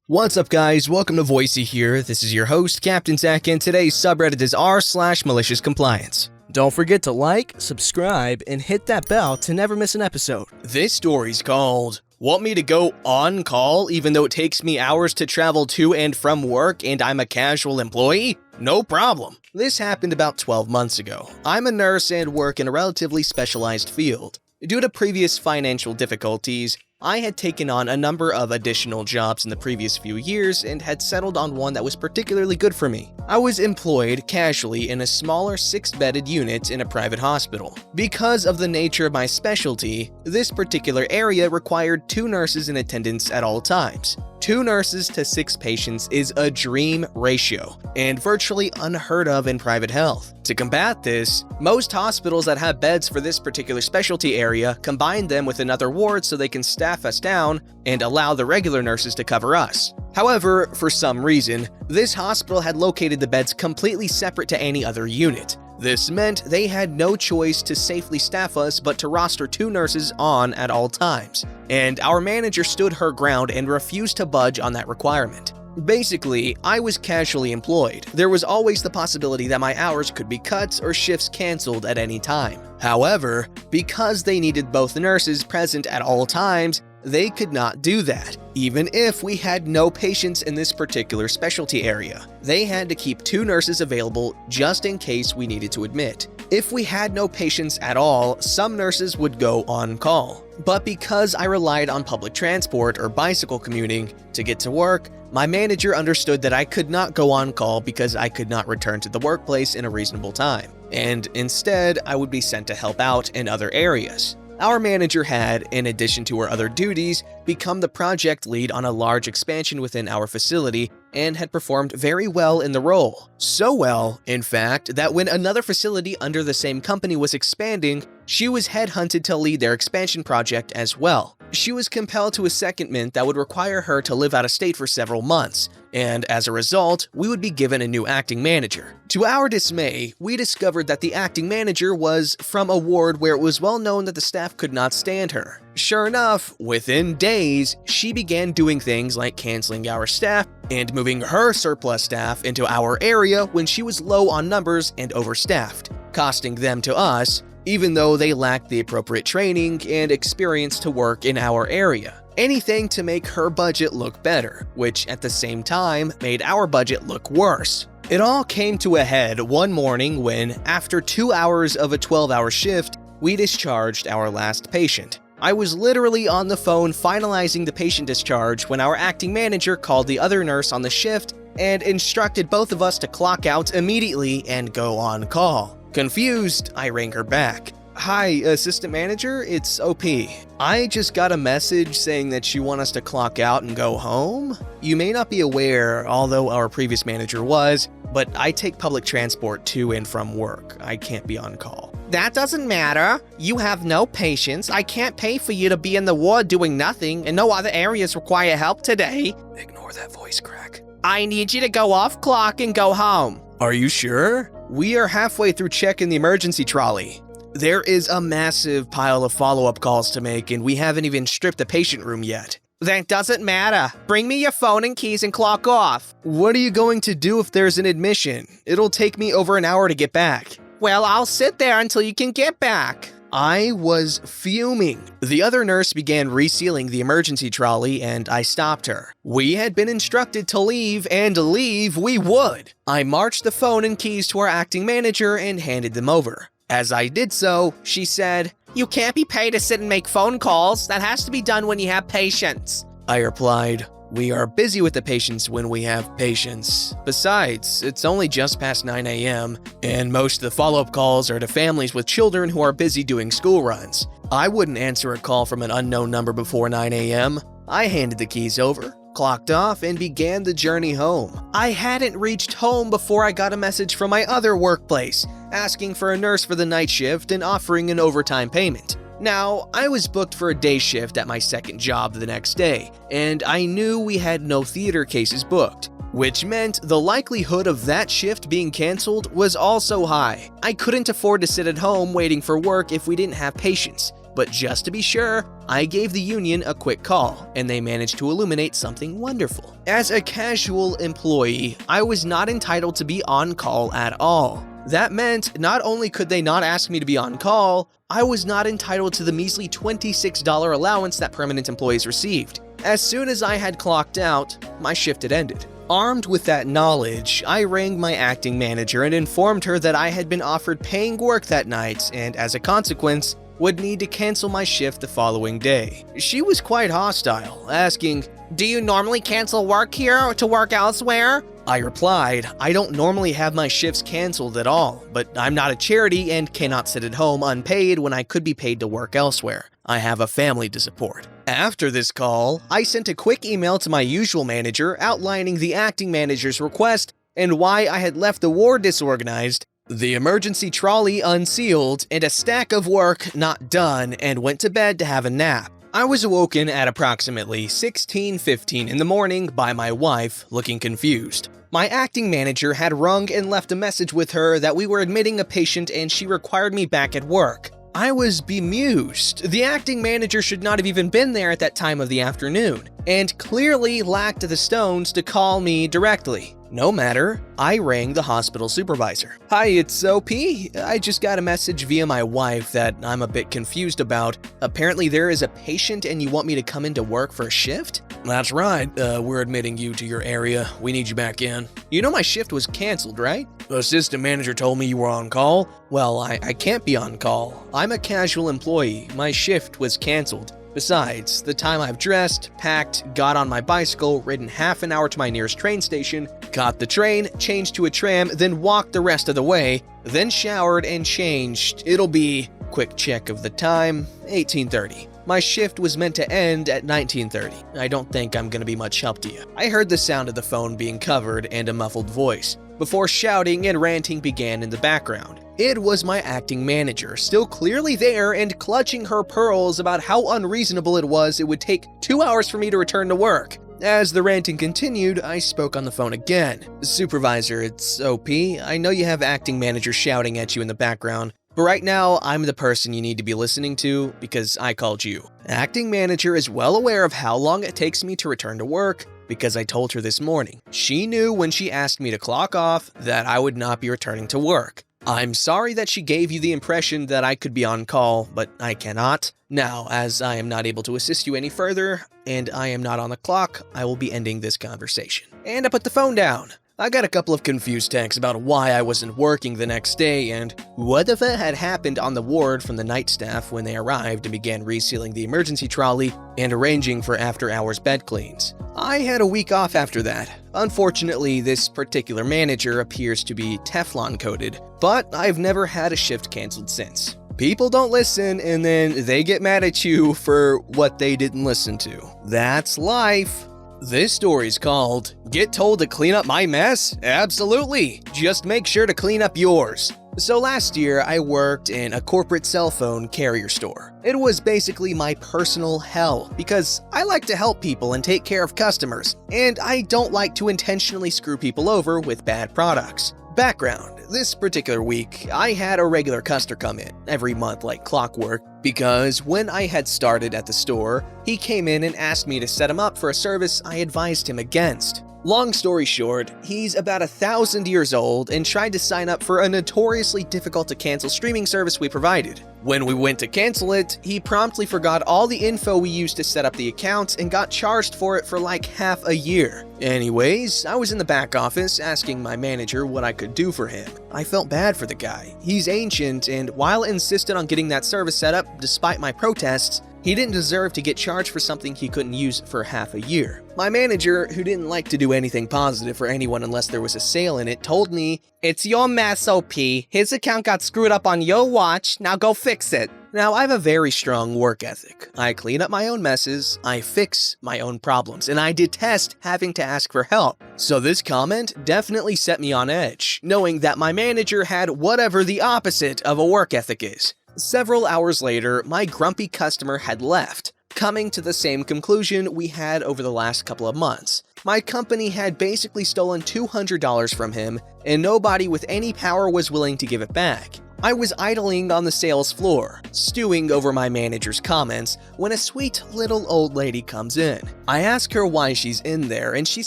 What's up guys, welcome to Voicey here. This is your host, Captain Zach, and today's subreddit is r/MaliciousCompliance. Don't forget to like, subscribe, and hit that bell to never miss an episode. This story's called, "Want me to go on call even though it takes me hours to travel to and from work and I'm a casual employee? No problem." This happened about 12 months ago. I'm a nurse and work in a relatively specialized field. Due to previous financial difficulties, I had taken on a number of additional jobs in the previous few years and had settled on one that was particularly good for me. I was employed casually in a smaller 6-bedded unit in a private hospital. Because of the nature of my specialty, this particular area required 2 nurses in attendance at all times. 2 nurses to 6 patients is a dream ratio, and virtually unheard of in private health. To combat this, most hospitals that have beds for this particular specialty area combine them with another ward so they can staff us down and allow the regular nurses to cover us. However, for some reason, this hospital had located the beds completely separate to any other unit. This meant they had no choice to safely staff us but to roster 2 nurses on at all times, and our manager stood her ground and refused to budge on that requirement. Basically, I was casually employed. There was always the possibility that my hours could be cut or shifts canceled at any time. However, because they needed both nurses present at all times, they could not do that, even if we had no patients in this particular specialty area. They had to keep 2 nurses available just in case we needed to admit. If we had no patients at all, some nurses would go on call. But because I relied on public transport or bicycle commuting to get to work, my manager understood that I could not go on call because I could not return to the workplace in a reasonable time, and instead I would be sent to help out in other areas. Our manager had, in addition to her other duties, become the project lead on a large expansion within our facility and had performed very well in the role. So well, in fact, that when another facility under the same company was expanding, she was headhunted to lead their expansion project as well. She was compelled to a secondment that would require her to live out of state for several months, and as a result, we would be given a new acting manager. To our dismay, we discovered that the acting manager was from a ward where it was well known that the staff could not stand her. Sure enough, within days, she began doing things like canceling our staff and moving her surplus staff into our area when she was low on numbers and overstaffed, costing them to us, even though they lacked the appropriate training and experience to work in our area. Anything to make her budget look better, which at the same time made our budget look worse. It all came to a head one morning when, after 2 hours of a 12-hour shift, we discharged our last patient. I was literally on the phone finalizing the patient discharge when our acting manager called the other nurse on the shift and instructed both of us to clock out immediately and go on call. Confused, I rang her back. "Hi, assistant manager, it's OP. I just got a message saying that you want us to clock out and go home. You may not be aware, although our previous manager was, but I take public transport to and from work. I can't be on call." "That doesn't matter. You have no patients. I can't pay for you to be in the ward doing nothing, and no other areas require help today." Ignore that voice crack. "I need you to go off clock and go home." "Are you sure? We are halfway through checking the emergency trolley. There is a massive pile of follow-up calls to make, and we haven't even stripped the patient room yet." "That doesn't matter. Bring me your phone and keys and clock off." "What are you going to do if there's an admission? It'll take me over an hour to get back." "Well, I'll sit there until you can get back." I was fuming. The other nurse began resealing the emergency trolley and I stopped her. We had been instructed to leave, and leave we would. I marched the phone and keys to our acting manager and handed them over. As I did so, she said, "You can't be paid to sit and make phone calls. That has to be done when you have patients." I replied, "We are busy with the patients when we have patients. Besides, it's only just past 9 a.m., and most of the follow-up calls are to families with children who are busy doing school runs. I wouldn't answer a call from an unknown number before 9 a.m. I handed the keys over, clocked off, and began the journey home. I hadn't reached home before I got a message from my other workplace, asking for a nurse for the night shift and offering an overtime payment. Now, I was booked for a day shift at my second job the next day, and I knew we had no theater cases booked, which meant the likelihood of that shift being canceled was also high. I couldn't afford to sit at home waiting for work if we didn't have patients. but just to be sure, I gave the union a quick call, and they managed to illuminate something wonderful. As a casual employee, I was not entitled to be on call at all. That meant not only could they not ask me to be on call, I was not entitled to the measly $26 allowance that permanent employees received. As soon as I had clocked out, my shift had ended. Armed with that knowledge, I rang my acting manager and informed her that I had been offered paying work that night and, as a consequence, would need to cancel my shift the following day. She was quite hostile, asking, Do you normally cancel work here to work elsewhere? I replied, I don't normally have my shifts canceled at all, but I'm not a charity and cannot sit at home unpaid when I could be paid to work elsewhere. I have a family to support. After this call, I sent a quick email to my usual manager outlining the acting manager's request and why I had left the ward disorganized, the emergency trolley unsealed, and a stack of work not done, and went to bed to have a nap. I was awoken at approximately 16:15 in the morning by my wife, looking confused. My acting manager had rung and left a message with her that we were admitting a patient and she required me back at work. I was bemused. The acting manager should not have even been there at that time of the afternoon, and clearly lacked the stones to call me directly. No matter, I rang the hospital supervisor. Hi, it's OP. I just got a message via my wife that I'm a bit confused about. Apparently there is a patient and you want me to come into work for a shift? That's right. We're admitting you to your area. We need you back in. You know my shift was canceled, right? The assistant manager told me you were on call. Well, I can't be on call. I'm a casual employee. My shift was canceled. Besides, the time I've dressed, packed, got on my bicycle, ridden half an hour to my nearest train station, caught the train, changed to a tram, then walked the rest of the way, then showered and changed. It'll be, quick check of the time, 18:30. My shift was meant to end at 19:30. I don't think I'm gonna be much help to you. I heard the sound of the phone being covered and a muffled voice, before shouting and ranting began in the background. It was my acting manager, still clearly there and clutching her pearls about how unreasonable it would take 2 hours for me to return to work. As the ranting continued, I spoke on the phone again. Supervisor, it's OP. I know you have acting manager shouting at you in the background, but right now, I'm the person you need to be listening to because I called you. Acting manager is well aware of how long it takes me to return to work because I told her this morning. She knew when she asked me to clock off that I would not be returning to work. I'm sorry that she gave you the impression that I could be on call, but I cannot. Now, as I am not able to assist you any further, and I am not on the clock, I will be ending this conversation. And I put the phone down. I got a couple of confused texts about why I wasn't working the next day and whatever had happened on the ward from the night staff when they arrived and began resealing the emergency trolley and arranging for after-hours bed cleans. I had a week off after that. Unfortunately, this particular manager appears to be Teflon coated, but I've never had a shift canceled since. People don't listen and then they get mad at you for what they didn't listen to. That's life. This story's called, Get Told to Clean Up My Mess? Absolutely! Just make sure to clean up yours. So last year, I worked in a corporate cell phone carrier store. It was basically my personal hell because I like to help people and take care of customers, and I don't like to intentionally screw people over with bad products. Background: this particular week, I had a regular customer come in every month like clockwork because when I had started at the store, he came in and asked me to set him up for a service I advised him against. Long story short, he's about 1,000 years old and tried to sign up for a notoriously difficult to cancel streaming service we provided. When we went to cancel it, he promptly forgot all the info we used to set up the account and got charged for it for like half a year. Anyways, I was in the back office asking my manager what I could do for him. I felt bad for the guy. He's ancient, and while insisted on getting that service set up despite my protests, he didn't deserve to get charged for something he couldn't use for half a year. My manager, who didn't like to do anything positive for anyone unless there was a sale in it, told me, It's your mess, OP. His account got screwed up on your watch. Now go fix it. Now, I have a very strong work ethic. I clean up my own messes, I fix my own problems, and I detest having to ask for help. So this comment definitely set me on edge, knowing that my manager had whatever the opposite of a work ethic is. Several hours later, my grumpy customer had left, coming to the same conclusion we had over the last couple of months. My company had basically stolen $200 from him, and nobody with any power was willing to give it back. I was idling on the sales floor, stewing over my manager's comments, when a sweet little old lady comes in. I ask her why she's in there, and she's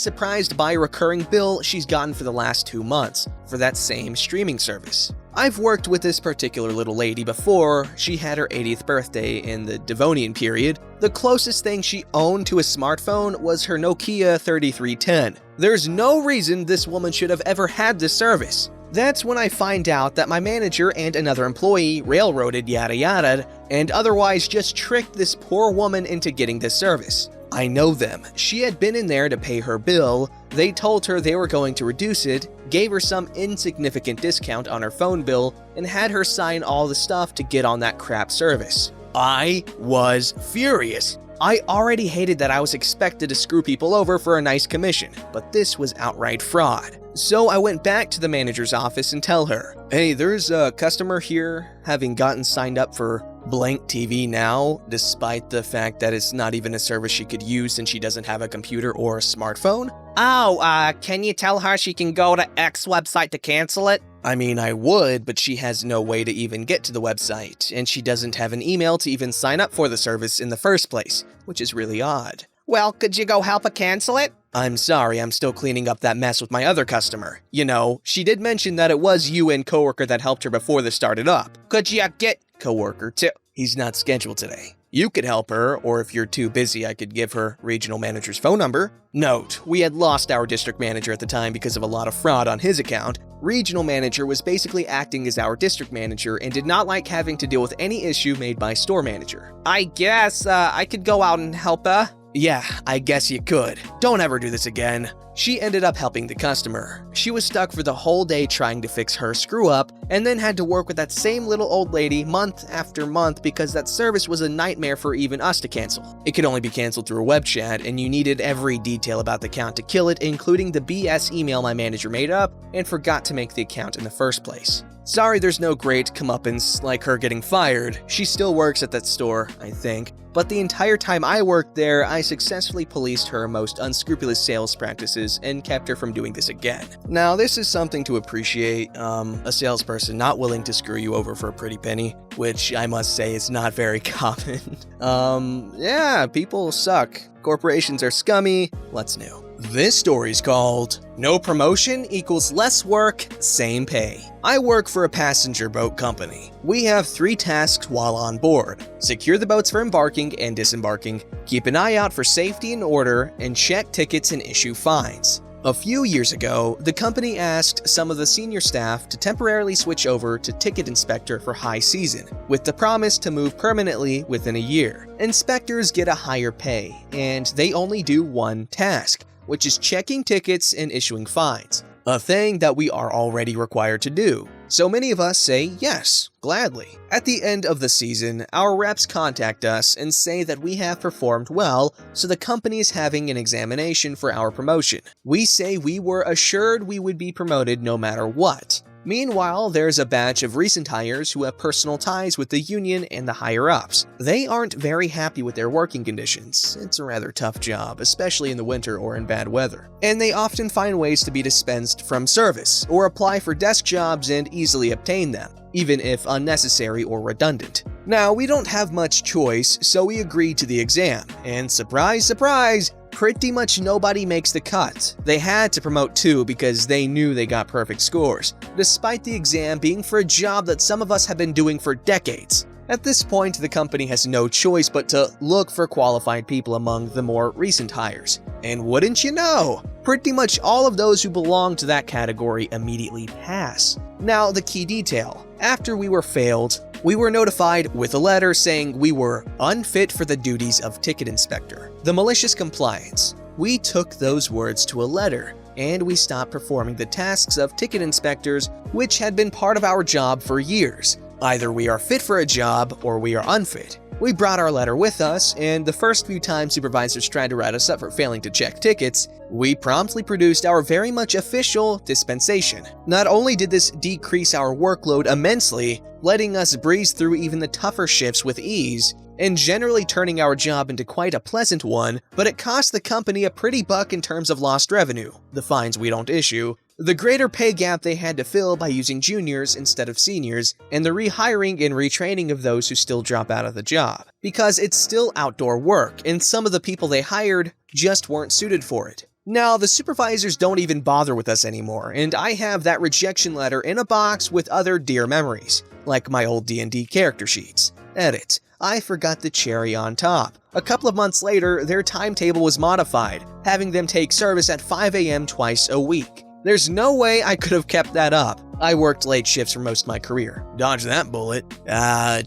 surprised by a recurring bill she's gotten for the last 2 months for that same streaming service. I've worked with this particular little lady before. She had her 80th birthday in the Devonian period. The closest thing she owned to a smartphone was her Nokia 3310. There's no reason this woman should have ever had this service. That's when I find out that my manager and another employee railroaded yada yada and otherwise just tricked this poor woman into getting this service. I know them. She had been in there to pay her bill. They told her they were going to reduce it, gave her some insignificant discount on her phone bill, and had her sign all the stuff to get on that crap service. I was furious. I already hated that I was expected to screw people over for a nice commission, but this was outright fraud. So I went back to the manager's office and tell her, "Hey, there's a customer here having gotten signed up for blank TV now, despite the fact that it's not even a service she could use since she doesn't have a computer or a smartphone." Oh, can you tell her she can go to X website to cancel it? I mean, I would, but she has no way to even get to the website, and she doesn't have an email to even sign up for the service in the first place, which is really odd. Well, could you go help her cancel it? I'm sorry, I'm still cleaning up that mess with my other customer. You know, she did mention that it was you and coworker that helped her before this started up. Could you get Coworker too. He's not scheduled today. You could help her, or if you're too busy, I could give her regional manager's phone number. Note, we had lost our district manager at the time because of a lot of fraud on his account. Regional manager was basically acting as our district manager and did not like having to deal with any issue made by store manager. I guess I could go out and help her. Yeah, I guess you could. Don't ever do this again. She ended up helping the customer. She was stuck for the whole day trying to fix her screw up, and then had to work with that same little old lady month after month because that service was a nightmare for even us to cancel. It could only be canceled through a web chat, and you needed every detail about the account to kill it, including the BS email my manager made up and forgot to make the account in the first place. Sorry there's no great comeuppance like her getting fired. She still works at that store, I think. But the entire time I worked there, I successfully policed her most unscrupulous sales practices and kept her from doing this again. Now, this is something to appreciate, a salesperson not willing to screw you over for a pretty penny, which I must say is not very common. Yeah, people suck. Corporations are scummy. What's new? This story's called No Promotion Equals Less Work, Same Pay. I work for a passenger boat company. We have 3 tasks while on board: secure the boats for embarking and disembarking, keep an eye out for safety and order, and check tickets and issue fines. A few years ago, the company asked some of the senior staff to temporarily switch over to ticket inspector for high season, with the promise to move permanently within a year. Inspectors get a higher pay, and they only do one task, which is checking tickets and issuing fines, a thing that we are already required to do. So many of us say yes, gladly. At the end of the season, our reps contact us and say that we have performed well, so the company is having an examination for our promotion. We say we were assured we would be promoted no matter what. Meanwhile, there's a batch of recent hires who have personal ties with the union and the higher-ups. They aren't very happy with their working conditions. It's a rather tough job, especially in the winter or in bad weather. And they often find ways to be dispensed from service, or apply for desk jobs and easily obtain them, even if unnecessary or redundant. Now, we don't have much choice, so we agreed to the exam, and surprise, surprise, pretty much nobody makes the cut. They had to promote 2 because they knew they got perfect scores, despite the exam being for a job that some of us have been doing for decades. At this point, the company has no choice but to look for qualified people among the more recent hires. And wouldn't you know, pretty much all of those who belong to that category immediately pass. Now, the key detail. After we were failed, we were notified with a letter saying we were unfit for the duties of ticket inspector. The malicious compliance. We took those words to a letter, and we stopped performing the tasks of ticket inspectors, which had been part of our job for years. Either we are fit for a job or we are unfit. We brought our letter with us, and the first few times supervisors tried to write us up for failing to check tickets, we promptly produced our very much official dispensation. Not only did this decrease our workload immensely, letting us breeze through even the tougher shifts with ease, and generally turning our job into quite a pleasant one, but it cost the company a pretty buck in terms of lost revenue, the fines we don't issue, the greater pay gap they had to fill by using juniors instead of seniors, and the rehiring and retraining of those who still drop out of the job. Because it's still outdoor work, and some of the people they hired just weren't suited for it. Now, the supervisors don't even bother with us anymore, and I have that rejection letter in a box with other dear memories, like my old D&D character sheets. Edit. I forgot the cherry on top. A couple of months later, their timetable was modified, having them take service at 5 a.m. twice a week. There's no way I could have kept that up. I worked late shifts for most of my career. Dodge that bullet.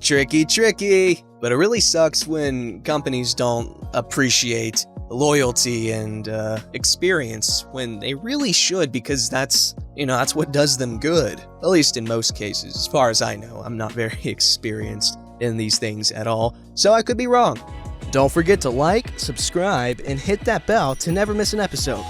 Tricky. But it really sucks when companies don't appreciate loyalty and experience when they really should, because that's what does them good. At least in most cases, as far as I know. I'm not very experienced in these things at all, so I could be wrong. Don't forget to like, subscribe, and hit that bell to never miss an episode.